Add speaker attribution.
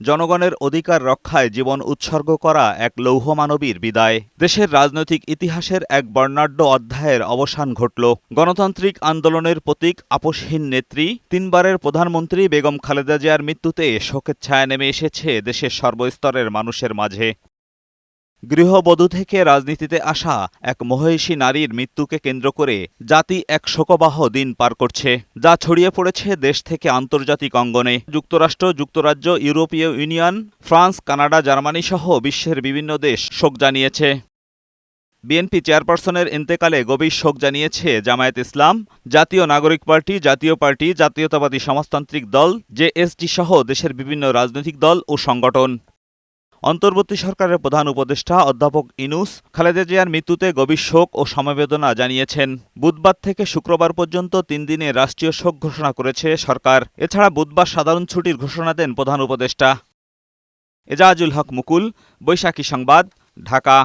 Speaker 1: জনগণের অধিকার রক্ষায় জীবন উৎসর্গ করা এক লৌহমানবীর বিদায়। দেশের রাজনৈতিক ইতিহাসের এক বর্ণাঢ্য অধ্যায়ের অবসান ঘটল। গণতান্ত্রিক আন্দোলনের প্রতীক, আপসহীন নেত্রী, তিনবারের প্রধানমন্ত্রী বেগম খালেদা জিয়ার মৃত্যুতে শোকের ছায়া নেমে এসেছে দেশের সর্বস্তরের মানুষের মাঝে। গৃহবধূ থেকে রাজনীতিতে আসা এক মহিষী নারীর মৃত্যুকে কেন্দ্র করে জাতি এক শোকবাহ দিন পার করছে, যা ছড়িয়ে পড়েছে দেশ থেকে আন্তর্জাতিক অঙ্গনে। যুক্তরাষ্ট্র, যুক্তরাজ্য, ইউরোপীয় ইউনিয়ন, ফ্রান্স, কানাডা, জার্মানি সহ বিশ্বের বিভিন্ন দেশ শোক জানিয়েছে। বিএনপি চেয়ারপারসনের ইন্তেকালে গভীর শোক জানিয়েছে জামায়াতে ইসলাম, জাতীয় নাগরিক পার্টি, জাতীয় পার্টি, জাতীয়তাবাদী সমাজতান্ত্রিক দল জেএসডি সহ দেশের বিভিন্ন রাজনৈতিক দল ও সংগঠন। অন্তর্বর্তী সরকারের প্রধান উপদেষ্টা অধ্যাপক ইউনূস খালেদা জিয়ার মৃত্যুতে গভীর শোক ও সমবেদনা জানিয়েছেন। বুধবার থেকে শুক্রবার পর্যন্ত ৩ দিনে রাষ্ট্রীয় শোক ঘোষণা করেছে সরকার। এছাড়া বুধবার সাধারণ ছুটির ঘোষণা দেন প্রধান উপদেষ্টা। এজাজুল হক মুকুল, বৈশাখী সংবাদ, ঢাকা।